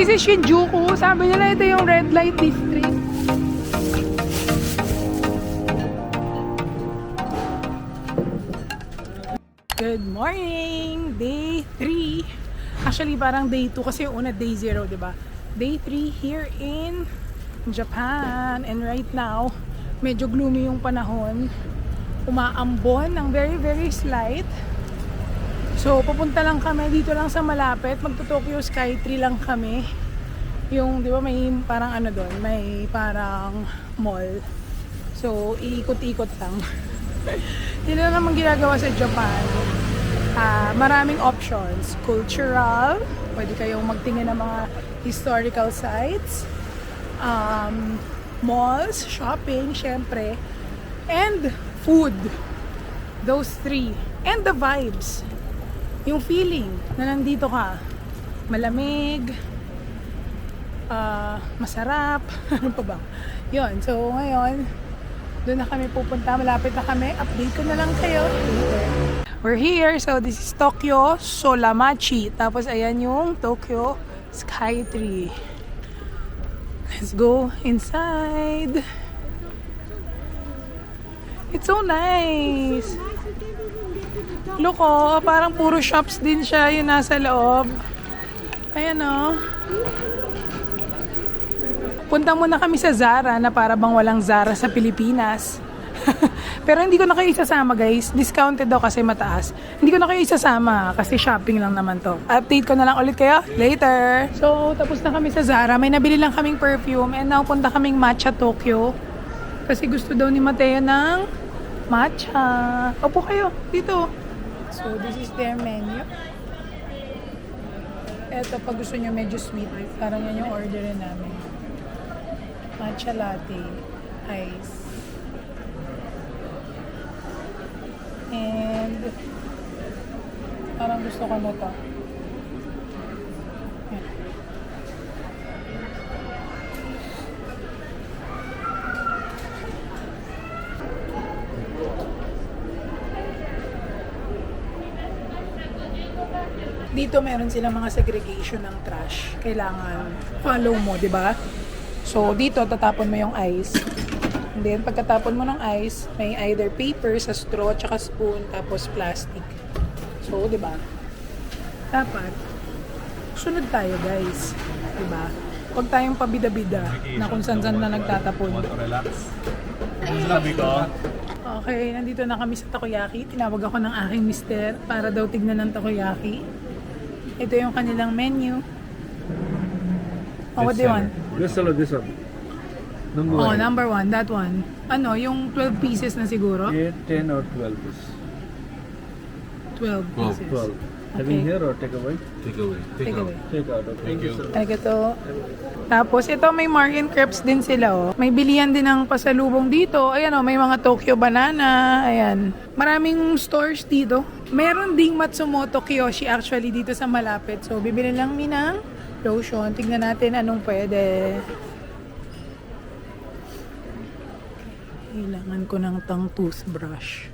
This is Shinjuku. Sabi nila ito yung red light district. Good morning! Day 3. Actually, parang day 2 kasi yung una day 0, diba? Day 3 here in Japan. And right now, medyo gloomy yung panahon. Umaambon ng very, very slight. So, pupunta lang kami dito lang sa malapit. Magto-Tokyo Skytree lang kami. Yung, di ba, may parang ano doon, may parang mall. So, iikot-ikot lang. Hindi na naman ginagawa sa Japan. Maraming options. Cultural, pwede kayong magtingin ng mga historical sites. Malls, shopping, syempre. And food. Those three. And the vibes. Yung feeling na nandito ka. Malamig. Masarap. Ano pa ba? Yun. So, ngayon, doon na kami pupunta. Malapit na kami. Update ko na lang kayo later. We're here. So, this is Tokyo Solamachi. Tapos, ayan yung Tokyo Skytree. Let's go inside. It's so nice. Look, oh, parang puro shops din siya yung nasa loob. Ayan, oh. Punta muna kami sa Zara na para bang walang Zara sa Pilipinas. Pero hindi ko na kayo isasama, guys. Discounted daw kasi mataas. Hindi ko na kayo isasama kasi shopping lang naman to. Update ko na lang ulit kayo later. So, tapos na kami sa Zara. May nabili lang kaming perfume and now punta kaming Matcha Tokyo. Kasi gusto daw ni Mateo ng matcha. Opo kayo, dito. So, this is their menu. Eto, pag gusto nyo medyo sweet, parang yan yung orderin namin. Matcha latte, ice. And, parang gusto ko na to. Yan. Dito meron silang mga segregation ng trash. Kailangan follow mo, di ba? So, dito tatapon mo yung ice. And then, pagkatapon mo ng ice, may either paper sa straw, tsaka spoon, tapos plastic. So, di ba? Dapat, sunod tayo, guys. Di ba? Huwag tayong pabida-bida na kung saan-saan na nagtatapon. Okay, nandito na kami sa takoyaki. Tinawag ako ng aking mister para daw tignan ng takoyaki. Ito yung kanilang menu. Oh, what do you want? This one. Number one, that one. Ano, yung 12 pieces na siguro? 8, 10 or 12 is 12 pieces. 12. Having here or take away? Take away. Take away. Take out. Okay. Thank you. Ito. Tapos, ito may Mark and Crepes din sila, oh. May bilihan din ng pasalubong dito. Ayan, oh, may mga Tokyo Banana. Ayan. Maraming stores dito. Meron ding Matsumoto Kiyoshi actually dito sa malapit. So, bibili lang mi ng lotion. Tignan natin anong pwede. Kailangan ko ng tang toothbrush.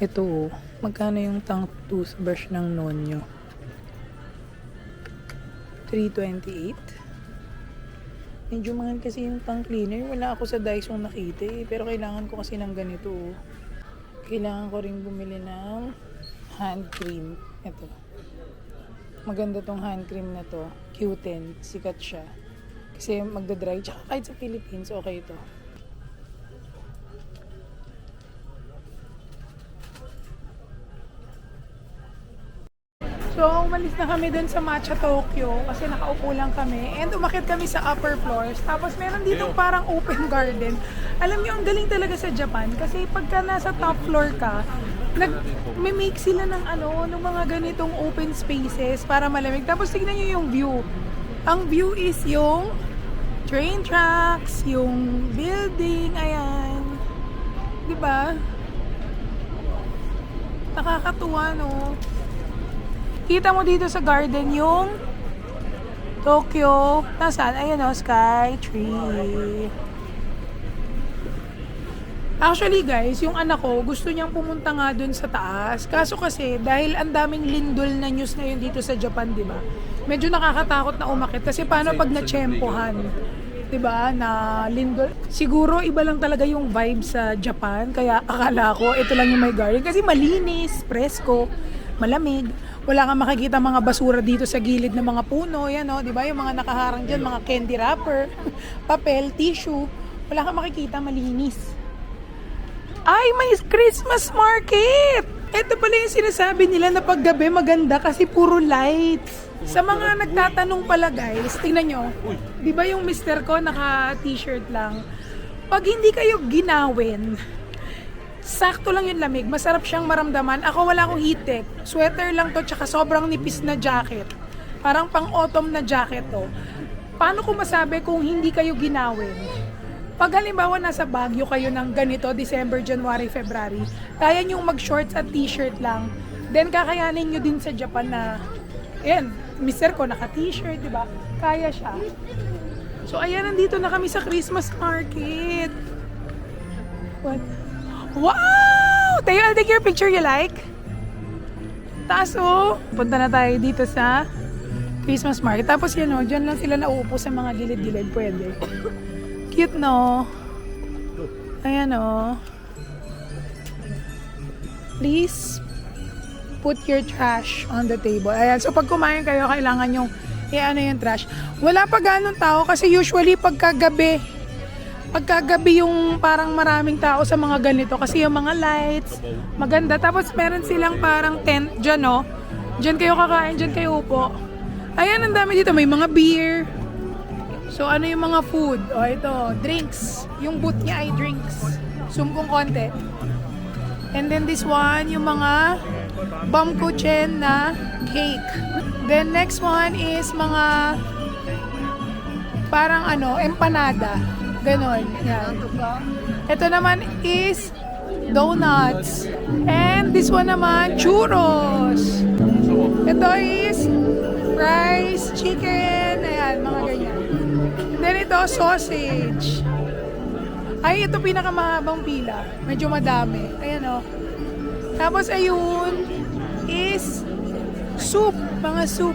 Ito, oh. Magkano yung tang toothbrush ng Nonyo? 328. Medyo mahal kasi yung tang cleaner. Wala ako sa Daiso nakita eh. Pero kailangan ko kasi ng ganito, oh. Kailangan ko rin bumili ng hand cream. Ito. Maganda tong hand cream na to. Q10. Sikat siya. Kasi magdadry. Tsaka kahit sa Philippines, okay ito. So, umalis na kami dun sa Matcha Tokyo kasi nakaupo lang kami. And umakyat kami sa upper floors. Tapos meron ditong parang open garden. Alam niyo, ang galing talaga sa Japan kasi pagka nasa top floor ka, nag-make sila ng ng mga ganitong open spaces para malamig. Tapos tignan niyo yung view. Ang view is yung train tracks, yung building, ayan. 'Di ba? Nakakatuwa, no? Kita mo dito sa garden yung Tokyo. Nasaan? Ayan, o, Skytree. Actually guys, yung anak ko, gusto niyang pumunta nga dun sa taas. Kaso kasi, dahil ang daming lindol na news ngayon dito sa Japan, di ba? medyo nakakatakot na umakit kasi paano pag natsyempohan, 'di ba? Na lindol. Siguro iba lang talaga yung vibe sa Japan kaya akala ko ito lang yung may garden kasi malinis, presko, malamig. Wala kang makikita mga basura dito sa gilid ng mga puno, yan oh, 'di ba? Yung mga nakaharang diyan, mga candy wrapper, papel, tissue. Wala kang makikita, malinis. Ay, may Christmas market! Ito pala yung sinasabi nila na paggabi maganda kasi puro lights. Sa mga nagtatanong pala guys, tingnan nyo, di ba yung mister ko naka-t-shirt lang? Pag hindi kayo ginawin, sakto lang yung lamig, masarap siyang maramdaman. Ako wala akong heat tech, sweater lang to tsaka sobrang nipis na jacket. Parang pang autumn na jacket to. Paano ko masabi kung hindi kayo ginawin? Pag halimbawa nasa Baguio kayo ng ganito, December, January, February, kaya nyo mag-shorts at t-shirt lang. Then kakayanin nyo din sa Japan na, ayan, mister ko naka-t-shirt, di ba? Kaya siya. So ayan, nandito na kami sa Christmas market. What? Wow! Tayo, I'll take your picture you like. Taas oh. Punta na tayo dito sa Christmas market. Tapos yan oh, dyan lang sila nauupo sa mga gilid-gilid. Pwede. Cute no? Ayan oh. Please put your trash on the table. Ayan. So pag kumain kayo, kailangan yung i-ano yung trash. Wala pa ganong tao kasi usually pagkagabi yung parang maraming tao sa mga ganito kasi yung mga lights maganda. Tapos meron silang parang tent dyan no. Dyan kayo kakain, dyan kayo upo. Ayan, ang dami dito. May mga beer. So ano yung mga food? O ito, drinks. Yung booth niya ay drinks. Sumkong konti. And then this one, yung mga bamkuchen na cake. Then next one is mga parang ano, empanada. Ganon. Yan. Ito naman is donuts. And this one naman, churros. Ito is rice, chicken, ayan, mga ganyan. Then ito, sausage. Ay, ito pinakamahabang pila. Medyo madami. Ayan o. Tapos ayun is soup, mga soup.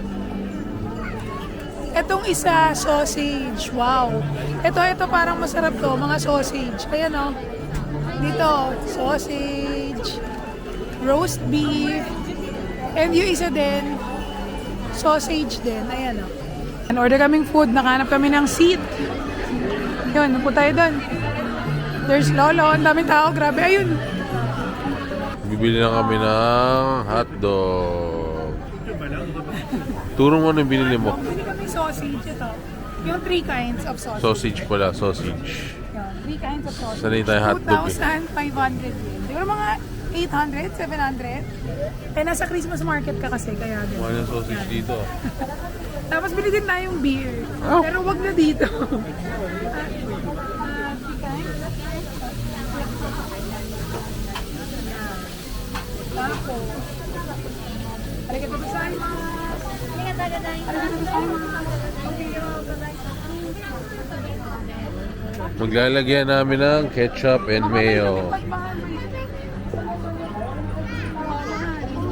Etong isa, sausage. Wow. Ito parang masarap to, mga sausage. Ayan o. Dito, sausage, roast beef, and yung isa din, sausage din. Ayan o. Order kaming food, nakahanap kami ng seat. Yun, napunta tayo doon. There's Lolo, ang daming tao, grabe. Ayun. Bibili na kami ng hotdog. Turo mo ano yung binili mo. Bili kami sausage ito. Yung 3 kinds of sausage. Sausage pala, sausage. Yan, 3 kinds of sausage. Sanay tayo hotdog eh. 2,500 yen. Siguro mga 800, 700. Eh, nasa Christmas market ka kasi, kaya din. Mahal yung sausage dito. Tapos bili din tayong beer. Oh. Pero wag na dito. Tapos, arigato gozaimasu. Arigato gozaimasu. Maglalagyan namin ng ketchup and mayo.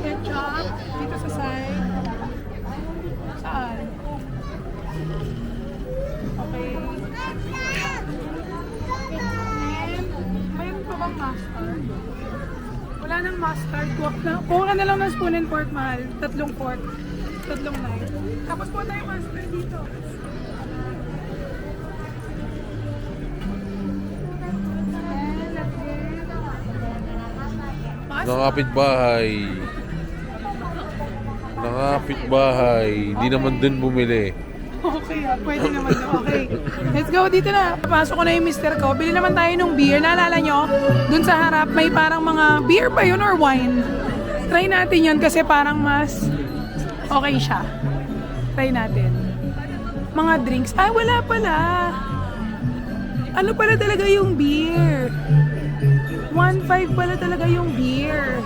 Ketchup dito sa side. Saan? Okay. And mayroon pa bang mustard? Wala nang mustard. Kuha ka na lang ng spoon and fork, mahal. 3 fork. 3 knife. Tapos po tayo mustard dito. Nakapitbahay. Nakapitbahay. Hindi naman dun bumili. Okay, pwede naman. Okay. Let's go, dito na. Pasok ko na yung mister ko. Bili naman tayo ng beer. Naalala nyo? Dun sa harap, may parang mga beer ba yun or wine? Try natin yun kasi parang mas okay siya. Try natin. Mga drinks. Ay, wala pala. Ano pala talaga yung beer? 1.5 pala talaga yung beer.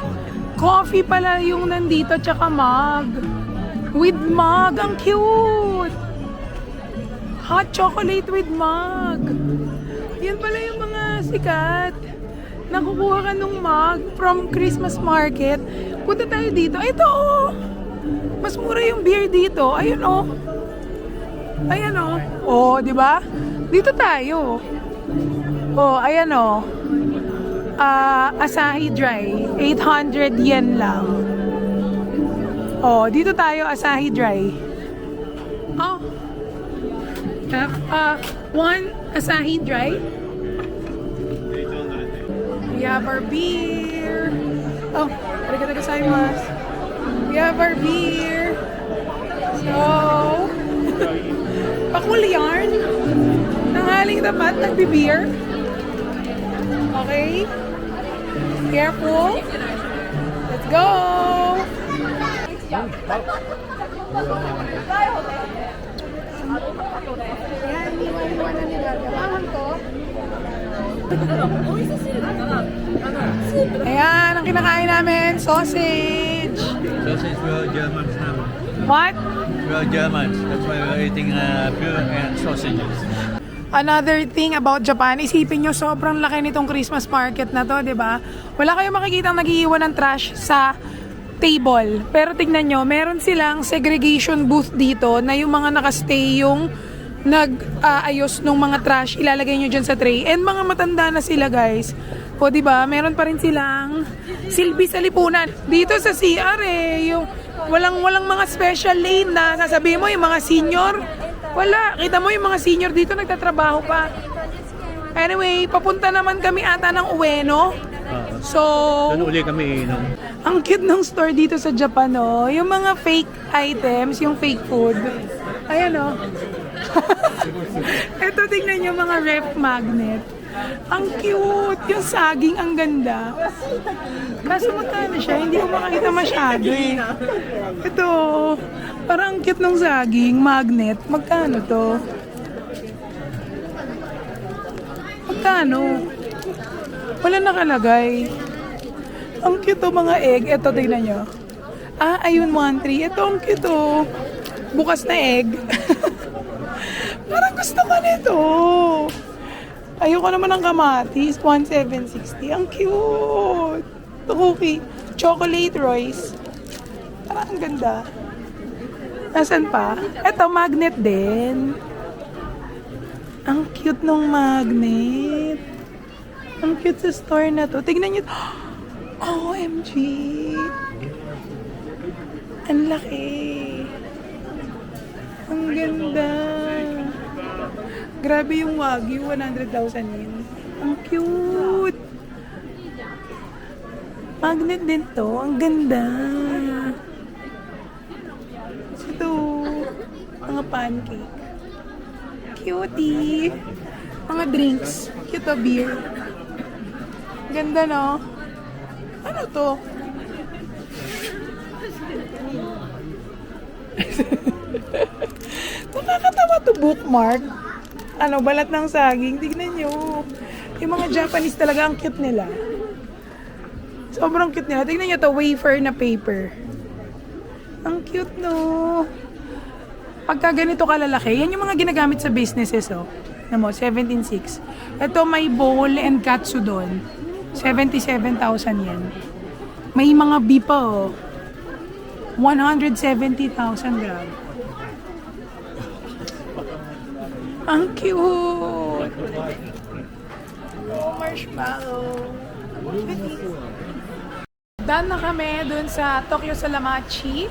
Coffee pala yung nandito, tsaka mug. With mug. Ang cute! Hot chocolate with mug. Yan pala yung mga sikat. Nakukuha ka ng mug from Christmas market. Punta tayo dito. Ito oh! Mas mura yung beer dito. Ayun oh. Ayan oh. Oh, di ba? Dito tayo. Oh, ayan oh. Asahi Dry. 800 yen lang. Oh, dito tayo Asahi Dry. Oh. One Asahi Dry. We have our beer. Oh, arigatou gozaimasu. We have our beer. So, pakul yarn. Nanghaling dapat, nagbi-beer. Okay? Careful. Let's go! Ayan, ang kinakain namin, sausage. Sausage, we are Germans now. What? We are Germans. That's why we are eating beer and sausages. Another thing about Japan, isipin nyo sobrang laki nitong Christmas market na to, di ba? Wala kayong makikitang nag-iiwan ng trash sa table. Pero tignan nyo, meron silang segregation booth dito na yung mga nakastay yung nag-ayos ng mga trash, ilalagay nyo dyan sa tray. And mga matanda na sila guys. O di ba? Meron pa rin silang silbi sa lipunan. Dito sa CR yung walang mga special lane na sasabihin mo yung mga senior. Wala. Kita mo yung mga senior dito nagtatrabaho pa. Anyway, papunta naman kami ata ng Ueno. So, Doon uli kami inom. ang cute ng store dito sa Japan, oh. Yung mga fake items, yung fake food. Ayan, oh. Ito, tignan nyo mga ref magnet. Ang cute. Yung saging, ang ganda. Kaso magkano siya? Hindi ko makakita masyado, eh. Ito, parang ang cute ng saging, magnet. Magkano to? Magkano? Wala nakalagay. Ang cute oh, mga egg. Ito, tignan nyo. Ayun, 1-3. Ito, ang cute oh. Bukas na egg. Parang gusto ko nito. Ayoko naman ng kamatis. 1,760. Ang cute. Ito, cookie. Chocolate Royce. Parang ang ganda. Nasaan pa? Ito, magnet din. Ang cute nung magnet. Ang cute sa store na to. Tignan nyo. OMG. Ang laki. Ang ganda. Grabe yung Wagyu. 100,000 yen. Ang cute. Magnet din to. Ang ganda. Ito. Mga pancake. Cutie. Mga drinks. Cute beer. Ganda, no? Ano to? Nakakatawa to bookmark. Ano, balat ng saging. Tignan nyo. Yung mga Japanese talaga, ang cute nila. Sobrang cute nila. Tignan nyo to, wafer na paper. Ang cute, no? Pagka ganito kalalaki, yan yung mga ginagamit sa businesses, oh. Ano mo, 17.6. Ito may bowl and katsudon. 77,000 yen. May mga bee pa, oh. 170,000 gram. Ang cute! Oh, marshmallow. Done na kami dun sa Tokyo Salamachi.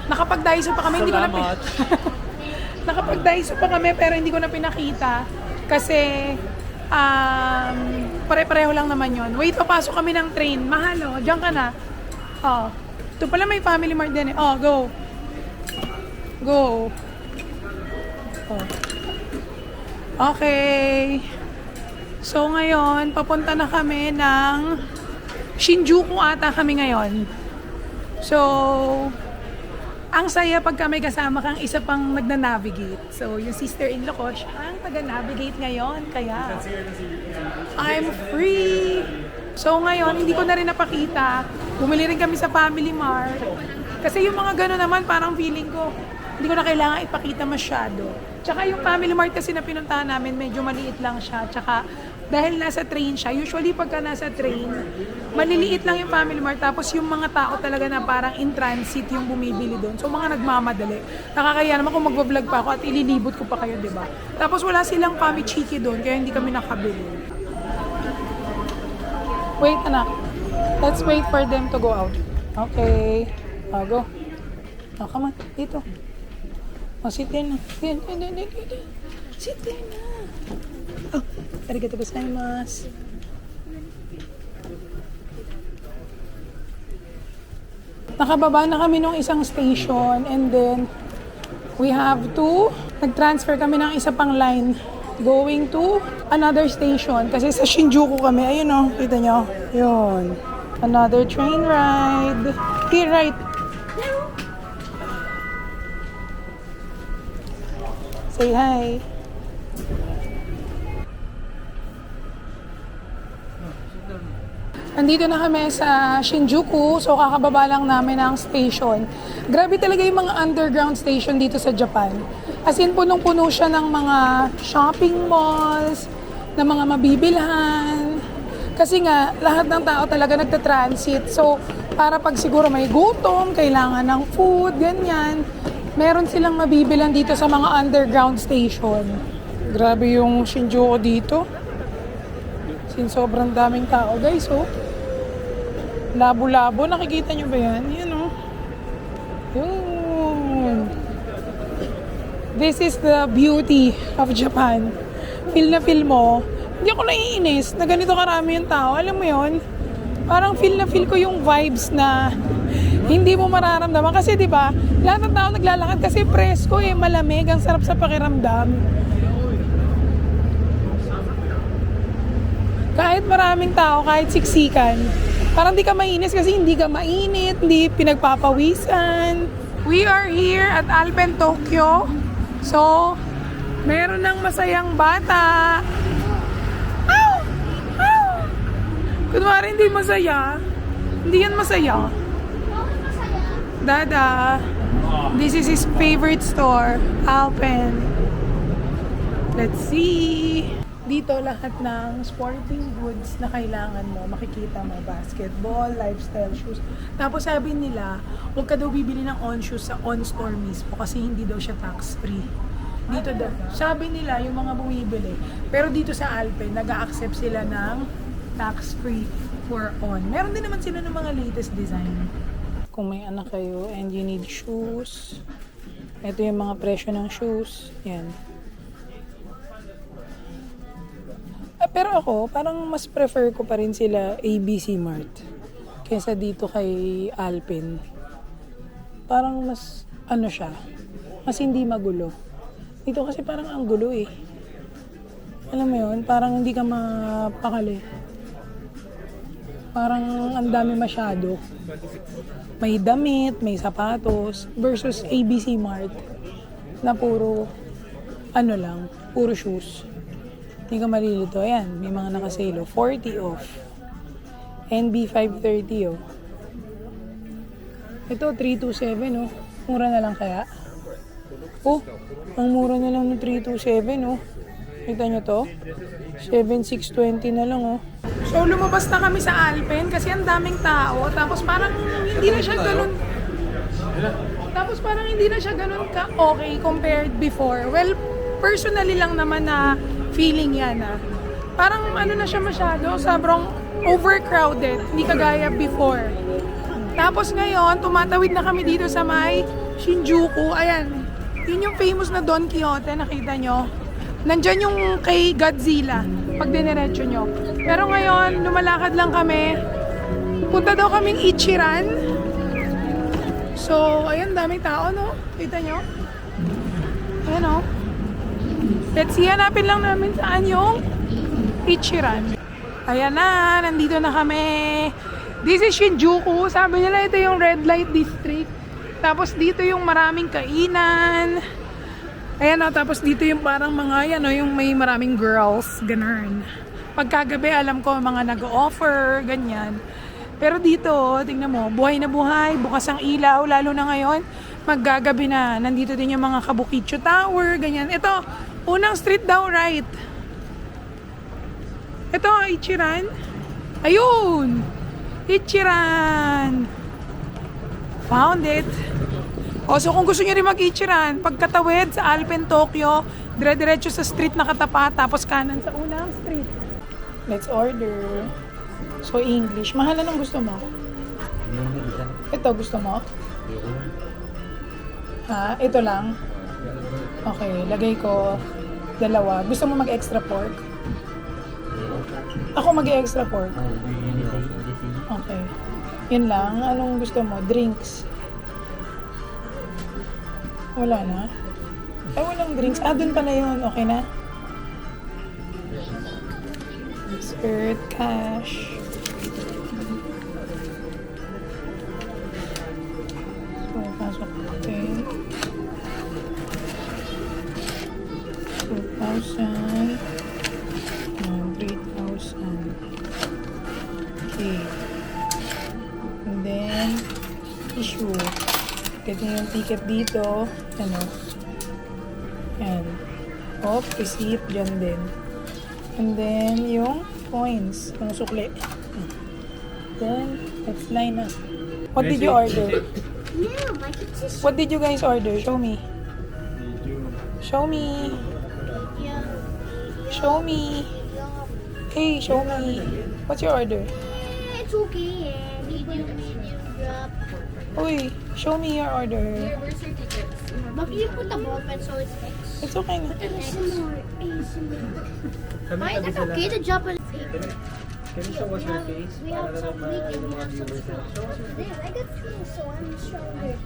Nakapag-daiso pa kami, hindi ko na nakapag-daiso pa kami pero hindi ko na pinakita kasi pare-pareho lang naman yon. Wait, papasok kami ng train. Mahal, oh. Diyan ka na. Oh. Ito pala may Family Mart din, eh. Oh, go. Go. Oh. Okay. So, ngayon, papunta na kami ng Shinjuku ata kami ngayon. So, ang saya pagka may kasama kang isa pang nagna-navigate. So, yung sister-in-law ko, siya ang taga-navigate ngayon. Kaya, I'm free! So, ngayon, hindi ko na rin napakita. Bumili rin kami sa Family Mart. Kasi yung mga gano'n naman, parang feeling ko, hindi ko na kailangan ipakita masyado. Tsaka yung Family Mart kasi na pinuntahan namin, medyo maliit lang siya. Tsaka, dahil nasa train siya. Usually pagka nasa train, maliliit lang yung Family Mart, tapos yung mga tao talaga na parang in transit yung bumibili doon. So mga nagmamadali. Nakakaya naman kung magbablog pa ako at ililibot ko pa kayo, di ba? Tapos wala silang pamichiki doon, kaya hindi kami nakabili. Wait, anak. Let's wait for them to go out. Okay. Go. Oh, come on. Dito. Oh, sit there na. Sit there na. Oh, arigatou gozaimasu. Nakababa na kami nung isang station and then we have to nag-transfer kami ng isa pang line going to another station kasi sa Shinjuku kami. Ayun oh, kita nyo. Yun. Another train ride. Here, right. Say hi. Andito na kami sa Shinjuku, so kakababa lang namin ng station. Grabe talaga yung mga underground station dito sa Japan. As in, punong-puno siya ng mga shopping malls, ng mga mabibilhan. Kasi nga, lahat ng tao talaga nagta-transit. So, para pag siguro may gutom, kailangan ng food, ganyan. Meron silang mabibilhan dito sa mga underground station. Grabe yung Shinjuku dito. Sin sobrang daming tao, guys, oh. Labo-labo, nakikita nyo ba yan? Yan, oh. Yun. This is the beauty of Japan. Feel na feel mo. Hindi ako naiinis na ganito karami yung tao. Alam mo yun? Parang feel na feel ko yung vibes na hindi mo mararamdaman. Kasi di ba lahat ng tao naglalakad kasi presko eh, malamig, ang sarap sa pakiramdam. Kahit maraming tao, kahit siksikan, parang di ka mainis kasi hindi ka mainit, hindi pinagpapawisan. We are here at Alpen, Tokyo. So, meron ng masayang bata. Ow! Ow! Kunwari hindi masaya. Hindi yan masaya. Dada. This is his favorite store, Alpen. Let's see. Dito lahat ng sporting goods na kailangan mo, makikita mo, basketball, lifestyle shoes. Tapos sabi nila, huwag ka daw bibili ng on shoes sa on store mismo kasi hindi daw siya tax-free. Dito daw, sabi nila yung mga bumibili. Pero dito sa Alpen, nag-a-accept sila ng tax-free for on. Meron din naman sila ng mga latest design. Kung may anak kayo and you need shoes, ito yung mga presyo ng shoes. Yan. Pero ako, parang mas prefer ko pa rin sila ABC Mart kaysa dito kay Alpen. Parang mas, ano siya, mas hindi magulo. Dito kasi parang ang gulo eh. Alam mo yun, parang hindi ka mapakali. Parang ang dami masyado. May damit, may sapatos, versus ABC Mart na puro, ano lang, puro shoes. Hindi ka malilito. Ayan, may mga nakasale. 40 off. NB 530, oh. Ito, 327, oh. Mura na lang kaya? Oh, ang mura na lang ng 327, oh. Kita nyo to? 7,620 na lang, oh. So, lumabas na kami sa Alpen kasi ang daming tao. Tapos parang hindi na siya ganun. Tapos parang hindi na siya ganun ka-okay compared before. Well, personally lang naman na feeling yan ah. Parang ano na siya masyado, sobrang overcrowded, hindi kagaya before. Tapos ngayon, tumatawid na kami dito sa may Shinjuku. Ayan, yun yung famous na Don Quixote, nakita nyo? Nandyan yung kay Godzilla, pag diniretso nyo. Pero ngayon, lumalakad lang kami. Punta daw kaming Ichiran. So, ayan, daming tao, no? Kita nyo? Ayan, no? Let's see, hanapin lang namin saan yung Ichiran. Ayan na, nandito na kami. This is Shinjuku. Sabi nila ito yung red light district. Tapos dito yung maraming kainan. Ayan o, tapos dito yung parang mga yan o, yung may maraming girls, ganun. Pagkagabi, alam ko, mga nag-offer, ganyan. Pero dito, tingnan mo, buhay na buhay, bukas ang ilaw, lalo na ngayon, maggagabi na. Nandito din yung mga Kabukicho Tower, ganyan. Ito, unang street daw, right? Ito, Ichiran. Ayun! Ichiran! Found it. O, so kung gusto nyo rin mag-Ichiran, pagkatawid sa Alpen, Tokyo, dire-diretso sa street na katapat, tapos kanan sa unang street. Let's order. So, English. Mahal, anong gusto mo? Ito, gusto mo? Ha? Ito lang? Okay, lagay ko 2. Gusto mo mag-extra pork? Ako mag-extra pork. Okay. Yun lang. Anong gusto mo? Drinks? Wala na? Ay, walang drinks. Ah, dun pa na yun. Okay na? Dessert, cash. So, pasok natin. 2,000. 3,000. Okay. And then, issue. Get nyo yung ticket dito. Ano? Yan. Off, receipt, dyan din. And then, yung points. Yung sukli. Then, let's line up. What did you order? Yeah, my kids. What did you guys order? Show me. Show me. Yeah. Show me. Hey, show me. What's your order? It's okay. Medium drop. Uy, show me your order. But you put the ball pen so it's fixed. It's okay na. ASMR. Why is it okay to drop a... Can you show us your face? We have some weak and we have some strong. There, I got 3, so I'm stronger.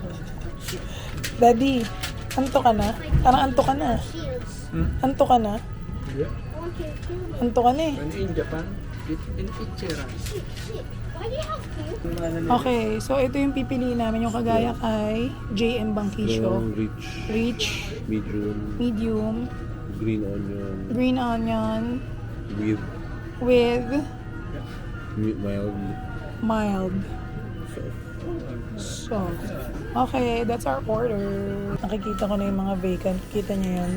Daddy, anto ka na? Parang anto ka na. Shields. Anto ka na? Yeah. I want you to kill me. Anto ka na eh. When in Japan, in Ichiran. Shit. Why do you have to? Okay, so ito yung pipiliin namin yung kagaya kay JM Bangkisyo. Rich, Rich, medium, medium, green onion, green onion, with with mild mild. sauce. So, okay, that's our order. Nakikita ko na yung mga vacant. Kita niyo yan.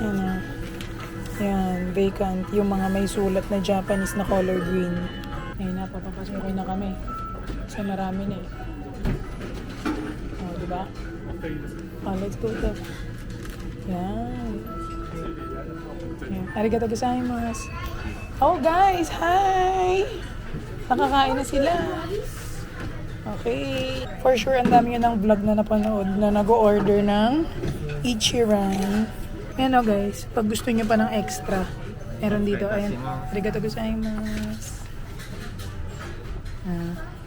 Yan na. Yan, vacant. Yung mga may sulat na Japanese na color green. Ayun na, papapasukin na kami. Kasi marami na eh. O, diba? Oh, let's go to. Yan. Yan. Arigato gozaimasu. Oh, guys! Hi! Nakakain na sila. Okay. For sure, ang dami nyo ng vlog na napanood na nag-order ng Ichiran. Yan o guys, pag gusto nyo pa ng extra, meron dito. Ayan. Arigato gozaimasu.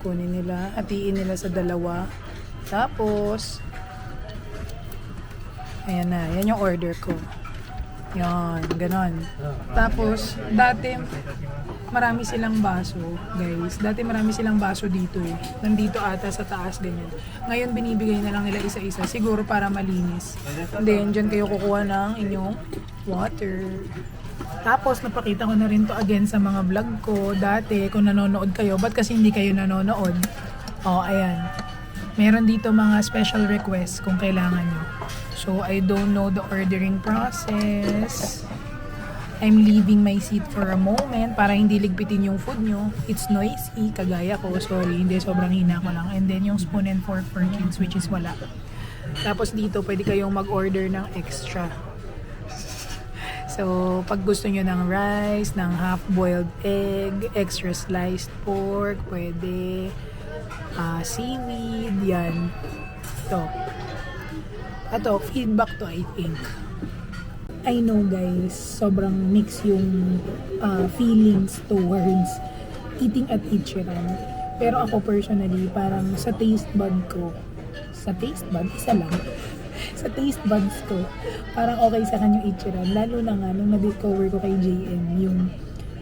Kunin nila, hatiin nila sa 2. Tapos, ayan na. Yan yung order ko. Yan, ganon. Tapos, dati marami silang baso, guys. Dati marami silang baso dito eh. Nandito ata sa taas, ganyan. Ngayon, binibigay na lang nila isa-isa. Siguro para malinis. And then, dyan kayo kukuha ng inyong water. Tapos, napakita ko na rin to again sa mga vlog ko. Dati, kung nanonood kayo, ba't kasi hindi kayo nanonood? Oh, ayan. Meron dito mga special requests kung kailangan nyo. So, I don't know the ordering process. I'm leaving my seat for a moment para hindi ligpitin yung food nyo. It's noisy, kagaya ko. Sorry, hindi, sobrang hina ko lang. And then, yung spoon and fork for kids, which is wala. Tapos dito, pwede kayong mag-order ng extra. So, pag gusto nyo ng rice, ng half-boiled egg, extra sliced pork, pwede, seaweed, yan. Ito, feedback to, I think. I know guys, sobrang mix yung feelings towards eating at Ichiran. Pero ako personally, parang sa taste bud ko, isa lang. Sa taste buds ko, parang okay sa kanya yung Ichiran. Lalo na nga, nung na-discover ko kay JM,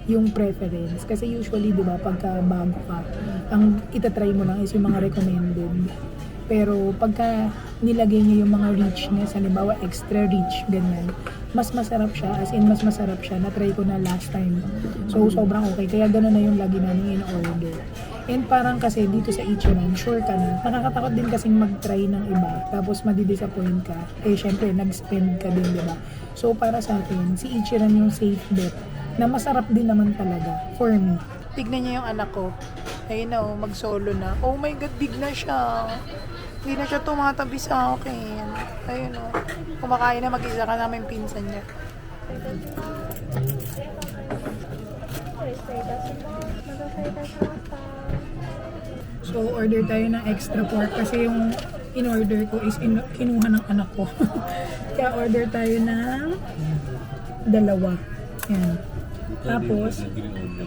yung preference. Kasi usually, di ba, pagka bago ka, ang itatry mo lang is yung mga recommended. Pero pagka nilagay niya yung mga richness, halimbawa extra rich, ganyan, mas masarap siya, as in mas masarap siya, na-try ko na last time. So, sobrang okay. Kaya gano'n na yung lagi namin in-order. And parang kasi dito sa Ichiran, sure ka na, nakakatakot din kasing mag-try ng iba, tapos madidisappoint ka. Eh, syempre, nag-spend ka din, di ba? So, para sa akin, si Ichiran yung safe bet na masarap din naman talaga for me. Tignan niya yung anak ko. Ayun na, mag-solo na. Oh my God, big na siya. Hindi na siya tumatabi sa akin. Ayun o. Kumakain na mag-isa ka namin pinsan niya. So, order tayo ng extra pork kasi yung in-order ko is kinuha ng anak ko. Kaya order tayo ng 2. Yan. Tapos,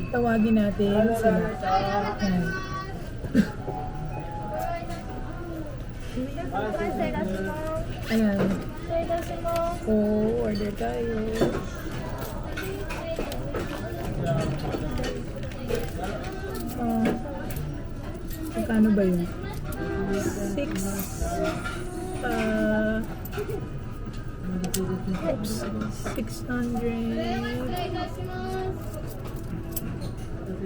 tawagin natin sila. Yan. Ayan. So, order tayo. Magkano ba yun? 600.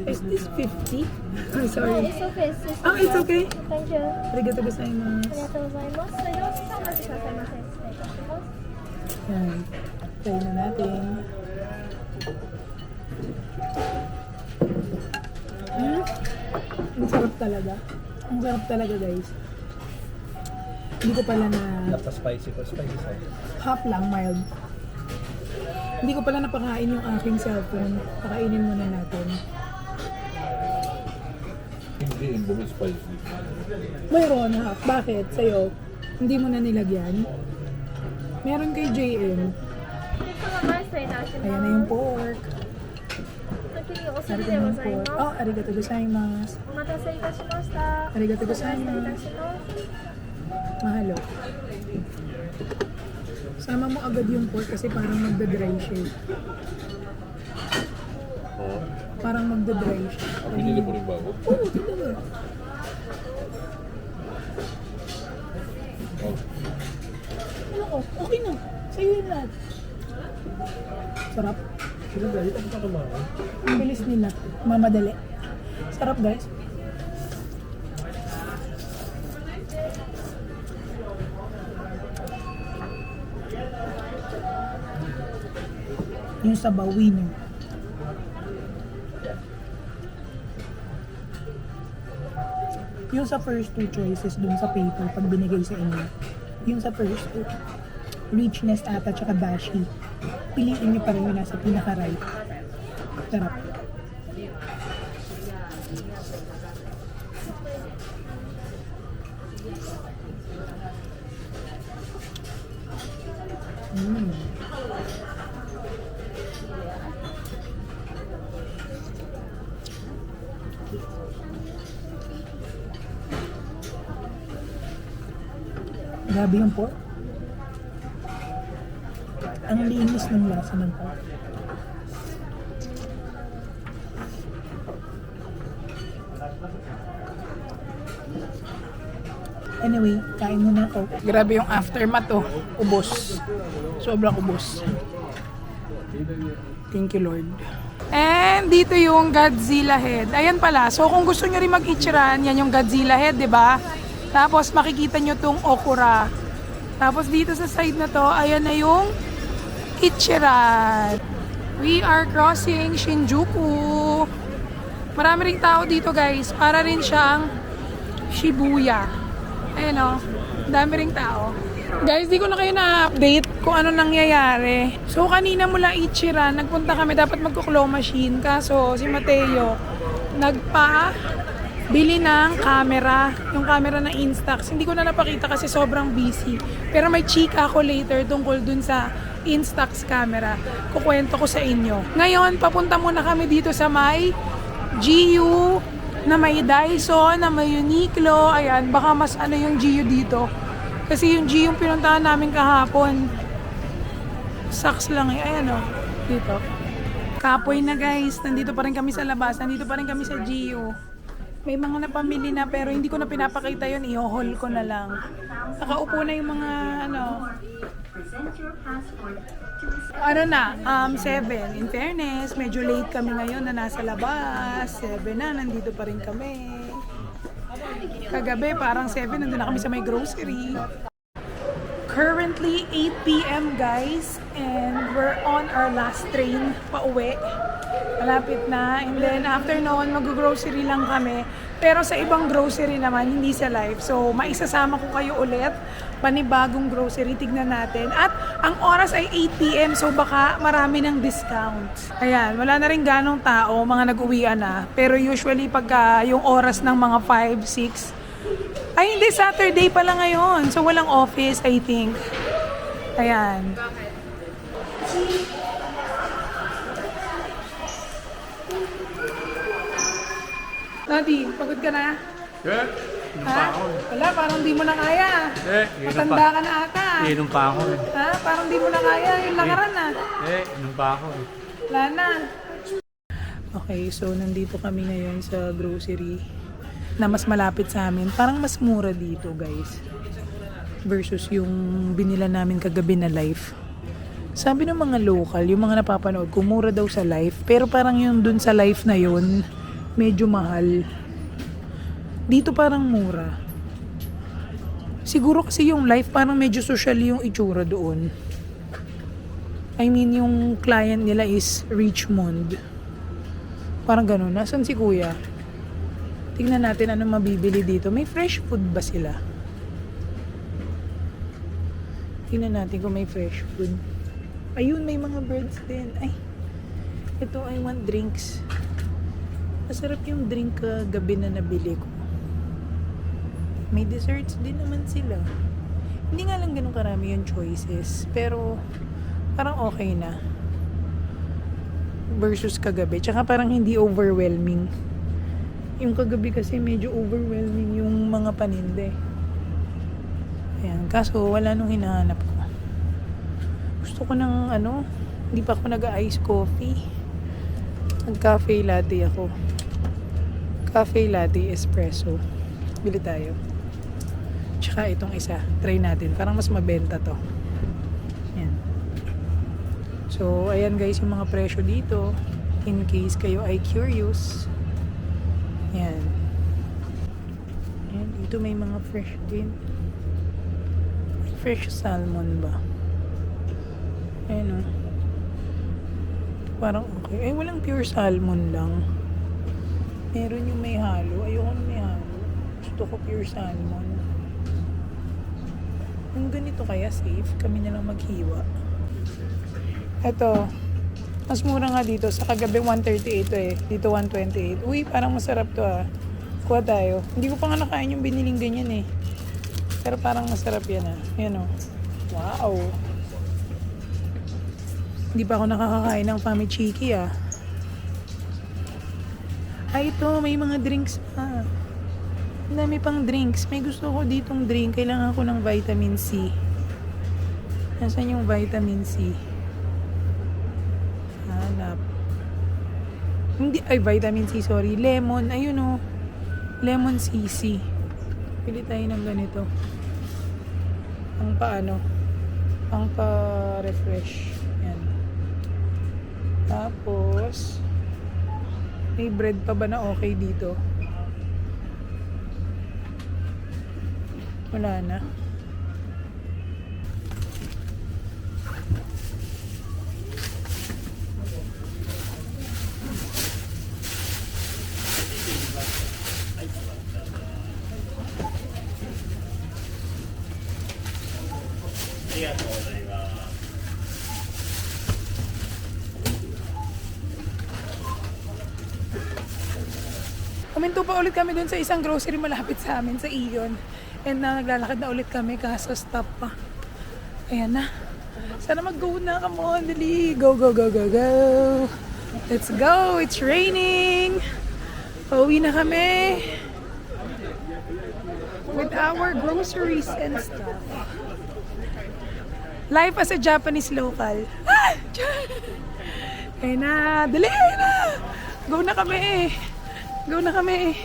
Is this 50? I'm sorry. It's okay. Oh, it's okay. Thank you. Arigatou gozaimasu. ありがとうございます。それでは少々お待ちくださいませ。失礼いたします。 Yan. Try na natin. Ang sarap talaga. Ang sarap talaga, guys. Hindi ko pala na... Spicy side. Half lang, mild. Hindi ko pala napakain yung aking cellphone. Pakainin muna natin. Hindi, hindi spicy. Mayroon half. Bakit? Sa'yo? Hindi mo na nilagyan? Meron kay JM. その前失礼いたします。 Ayan na yung pork. 次おす Arigatou でご yung ざい pork. ます。 Oh, arigatou gozaimasu. お待たせいたしました。 Arigatou 失礼いた gozaimasu. します。 Mahalo. Sama mo agad yung pork kasi parang magda-dry siya. Oh, Parang magda-dry siya. pinili mo rin bago? Oo, tignan mo. Oh. Ano ko? Okay na. Sa'yo yun lahat. Sarap. Sino guys? Ano ka kumain? Ang bilis nila. Mamadali. Sarap, guys. Yung sa bawin niyo. Yung sa first 2 choices dun sa paper pag binigay sa inyo. Yung sa first 2. Richness ata tsaka dashi. Piliin niyo pa rin yung nasa pinaka-right. Sarap. Grabe yung pork. Ang linis ng lasa ng pork. Anyway, kain muna ako. Grabe yung aftermath oh. Ubos. Sobrang ubos. Thank you, Lord. And dito yung Godzilla head. Ayan pala. So kung gusto nyo rin mag-ichiran, yan yung Godzilla head, 'di ba? Tapos makikita nyo tong okura. Tapos dito sa side na to, ayan na yung Ichiran. We are crossing Shinjuku. Marami ring tao dito, guys. Para rin siyang Shibuya. Ayan o. Dami ring tao. Guys, di ko na kayo na-update kung ano nangyayari. So, kanina mula Ichiran, nagpunta kami. Dapat magko-claw machine. Kaso, si Mateo, bili ng camera, yung camera na Instax. Hindi ko na napakita kasi sobrang busy. Pero may chika ako later tungkol dun sa Instax camera. Kukwento ko sa inyo. Ngayon, papunta muna kami dito sa may GU, na may Daiso, na may Uniqlo. Ayan, baka mas ano yung GU dito. Kasi yung GU yung pinuntahan namin kahapon. Saks lang eh. Ayan o, dito. Kapoy na guys, nandito pa rin kami sa labas. Nandito pa rin kami sa GU. May mga napamili na pero hindi ko na pinapakita yun. I-haul ko na lang. Nakaupo na yung mga ano 7. In fairness, medyo late kami ngayon na nasa labas. 7 na, nandito pa rin kami. Kagabi, parang 7, nandun na kami sa may grocery. Currently, 8 p.m. guys. And we're on our last train pa uwi. Malapit na. And then after noon, mag-grocery lang kami. Pero sa ibang grocery naman, hindi sa live. So, maisasama ko kayo ulit. Panibagong grocery, tignan natin. At ang oras ay 8 p.m. So, baka marami ng discount. Ayan, wala na rin ganong tao, mga nag-uwian na. Pero usually, pagka yung oras ng mga 5, 6, ay hindi, Saturday pala ngayon. So, walang office, I think. Ayan. Nadi, pagod ka na? Eh, Ha? Wala, parang di mo na kaya. Matanda ka na ata. Inom pa ako eh. Ha? Parang di mo na kaya. Yung lakaran na. Inom pa ako eh. Wala na. Okay, so nandito kami ngayon sa grocery na mas malapit sa amin. Parang mas mura dito, guys. Versus yung binila namin kagabi na life. Sabi ng mga local, yung mga napapanood ko, mura daw sa life. Pero parang yung dun sa life na yun, medyo mahal. Dito parang mura. Siguro kasi yung life parang medyo social yung itsura doon. I mean, yung client nila is Richmond. Parang ganun. Nasaan si kuya? Tingnan natin ano mabibili dito. May fresh food ba sila? Tingnan natin kung may fresh food. Ayun, may mga birds din. Ay, ito, I want drinks. Masarap yung drink gabi na nabili ko. May desserts din naman sila. Hindi nga lang ganun karami yung choices. Pero, parang okay na. Versus kagabi. Tsaka parang hindi overwhelming. Yung kagabi kasi medyo overwhelming yung mga paninde. Ayan. Kaso, wala nung hinahanap ko. Gusto ko ng hindi pa ako nag-ice coffee. Nag-cafe latte ako. Cafe latte espresso. Bili tayo. Tsaka itong isa. Try natin. Parang mas mabenta to. Yan. So, ayan guys yung mga presyo dito. In case kayo ay curious. Yan. Ayan. Dito may mga fresh din. Fresh salmon ba? Ayan o. Parang okay. Ay, walang pure salmon lang. Meron yung may halo. Ayoko na may halo. Gusto ko pure salmon. Kung ganito kaya safe, kami na lang maghiwa. Ito. Mas mura nga dito. Sa kagabi 138 eh. Dito 128. Uy, parang masarap to ah. Kuha tayo. Hindi ko pa nga nakain yung biniling ganyan eh. Pero parang masarap yan ah. Yan o. Wow. Hindi pa ako nakakakain ng famichiki ah. Ay, ito. May mga drinks pa. Ang dami pang drinks. May gusto ko ditong drink. Kailangan ko ng vitamin C. Nasaan yung vitamin C? Hanap. Hindi, ay, vitamin C, sorry. Lemon. Ayun o. Lemon CC. Pili tayo ng ganito. Ang paano? Ang pa-refresh. Yan. Tapos, may bread pa ba na okay dito? Wala na. Kuminto pa ulit kami dun sa isang grocery malapit sa amin, sa Iyon. And naglalakad na ulit kami kaso stop pa. Ayan na. Sana mag-go na, come on, dali. Go, go, go, go, go. Let's go, it's raining. Pauwi na kami. With our groceries and stuff. Life as a Japanese local. Ah! Ayan na, dali na. Go na kami. Go na kami.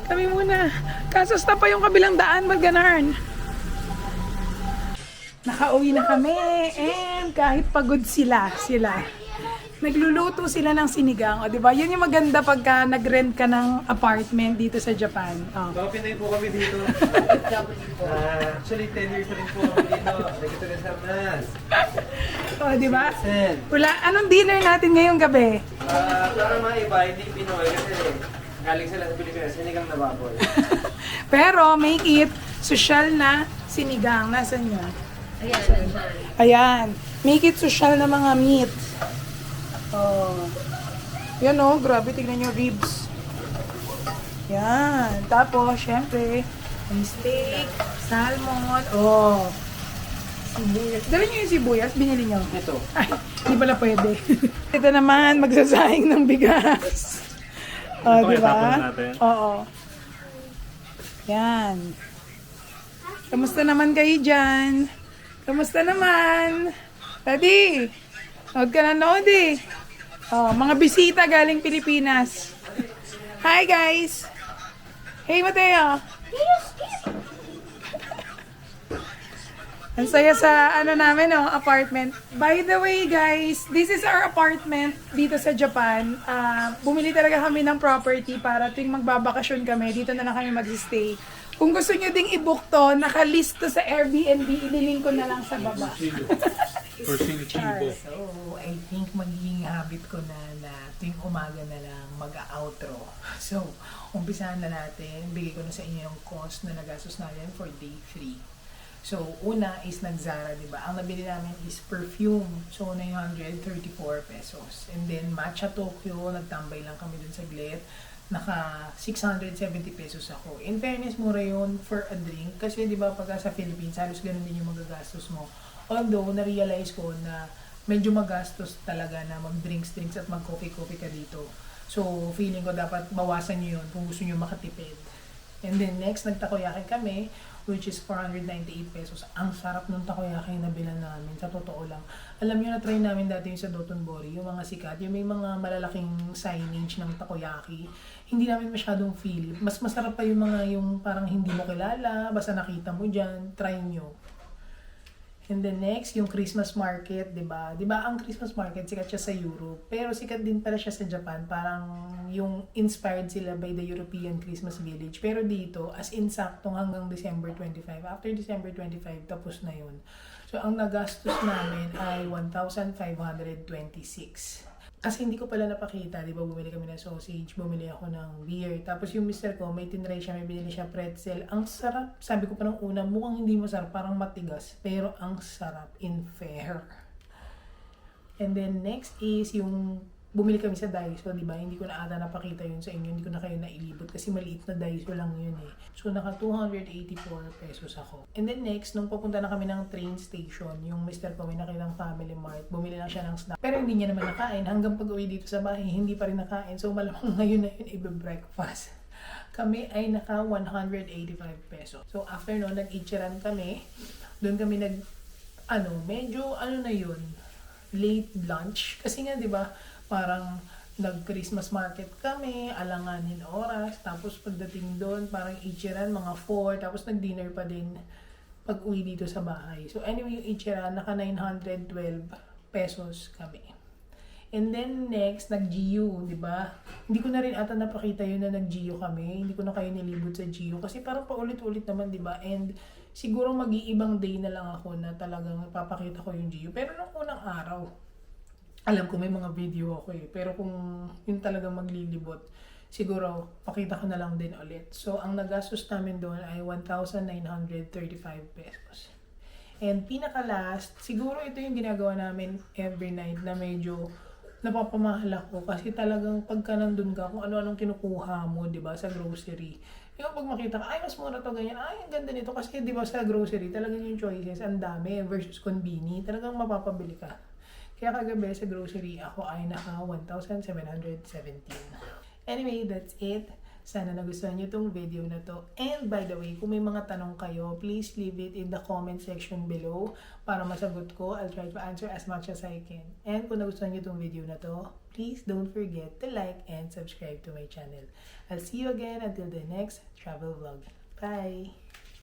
Kami muna. Kaso stop pa yung kabilang daan. Ba't ganarn? Nakauwi na kami. And kahit pagod sila. Nagluluto sila ng sinigang. O, di ba? Yun yung maganda pagka nag-rent ka ng apartment dito sa Japan. Oh. Mga Pinay po kami dito. Actually, 10 years na rin po kami dito. Nagkito rin sa Nas. O, di ba? Sen. Wala. Anong dinner natin ngayong gabi? Para mga iba, hindi Pinoy kasi galing sila sa Pilipinas, sinigang na baboy. Pero make it social na sinigang. Nasaan yun? Ayan. Make it social na mga meat. Oh. Yan oh, grabe. Tignan nyo, ribs. Yan. Tapos, syempre, may steak, salmon, oh. Sibuyas. Dala nyo yung sibuyas? Binili nyo? Ito. Ay, hindi pala pwede. Ito naman, magsasayang ng bigas. Oh, di ba? Oo. Yan. Kamusta naman kayo dyan? Kamusta naman? Daddy, nood ka na nood eh. Oh, mga bisita galing Pilipinas. Hi guys! Hey Mateo! Ang saya sa ano namin, oh, apartment. By the way, guys, this is our apartment dito sa Japan. Bumili talaga kami ng property para tuwing magbabakasyon kami, dito na lang kami mag-stay. Kung gusto nyo ding i-book to, nakalist to sa Airbnb, ililink ko na lang sa baba. So, I think magiging habit ko na tuwing umaga na lang mag-outro. So, umpisahan na natin. Bigay ko na sa inyo yung cost na nagastos natin for day 3. So, una is nag-Zara, diba? Ang nabili namin is perfume. So, 934 pesos. And then, Matcha Tokyo, nagtambay lang kami dun sa Glet. Naka 670 pesos ako. In fairness, mura yun for a drink. Kasi, diba, pagka sa Philippines, halos ganun din yung magagastos mo. Although, na-realize ko na medyo magastos talaga na mag-drinks at mag-coffee ka dito. So, feeling ko dapat bawasan nyo yun kung gusto nyo makatipid. And then, next, nagtakoyaki kami, which is 498 pesos. Ang sarap ng takoyaki na bilan namin, sa totoo lang. Alam nyo, na-try namin dati yung sa Dotonbori, yung mga sikat, yung may mga malalaking signage ng takoyaki. Hindi namin masyadong feel. Mas masarap pa yung mga yung parang hindi mo kilala, basta nakita mo dyan, try nyo. And then next, yung Christmas market, diba? Diba ang Christmas market, sikat siya sa Europe. Pero sikat din pala siya sa Japan. Parang yung inspired sila by the European Christmas Village. Pero dito, as in saktong hanggang December 25. After December 25, tapos na yun. So, ang nagastos namin ay 1,526. Kasi hindi ko pala napakita, di ba, bumili kami ng sausage, bumili ako ng beer. Tapos yung mister ko, may tinry siya, may binili siya pretzel. Ang sarap. Sabi ko pa ng una, mukhang hindi masarap, parang matigas. Pero ang sarap, in fair. And then next is yung bumili kami sa Daiso, di ba? Hindi ko na ata napakita yun sa inyo, hindi ko na kayo nailibot kasi maliit na Daiso lang yun eh. So naka 284 pesos ako. And then next, nung pupunta na kami ng train station, yung mister ko may nakitang Family Mart, bumili lang siya ng snack. Pero hindi niya naman nakain, hanggang pag-uwi dito sa bahay, hindi pa rin nakain. So malamang ngayon na yun, ibe-breakfast. Kami ay naka 185 pesos. So after noon, nag-ichiran kami. Doon kami medyo na yun, late lunch. Kasi nga, di ba, parang nag-Christmas market kami, alanganin oras, tapos pagdating doon, parang ichiran, mga 4, tapos nag-dinner pa din pag uwi dito sa bahay. So anyway, yung ichiran, naka 912 pesos kami. And then next, nag-GU, di ba? Hindi ko na rin ata napakita yun na nag-GU kami, hindi ko na kayo nilibot sa GU, kasi parang paulit-ulit naman, di ba? And siguro mag-iibang day na lang ako na talagang papakita ko yung GU. Pero nung unang araw, alam ko may mga video ako eh. Pero kung yun talagang maglilibot, siguro pakita ko na lang din ulit. So, ang nagastos namin doon ay 1,935 pesos. And pinaka-last, siguro ito yung ginagawa namin every night na medyo napapamahal ako. Kasi talagang pagka nandun ka, kung ano-anong kinukuha mo, di ba, sa grocery. Yung pag makita ka, ay, mas mura to, ganyan. Ay, ang ganda nito. Kasi di ba sa grocery, talagang yung choices, ang dami versus conveni. Talagang mapapabili ka. Kaya kagabi sa grocery, ako ay naka 1,717. Anyway, that's it. Sana nagustuhan nyo itong video na to. And by the way, kung may mga tanong kayo, please leave it in the comment section below para masagot ko. I'll try to answer as much as I can. And kung nagustuhan nyo itong video na to, please don't forget to like and subscribe to my channel. I'll see you again until the next travel vlog. Bye!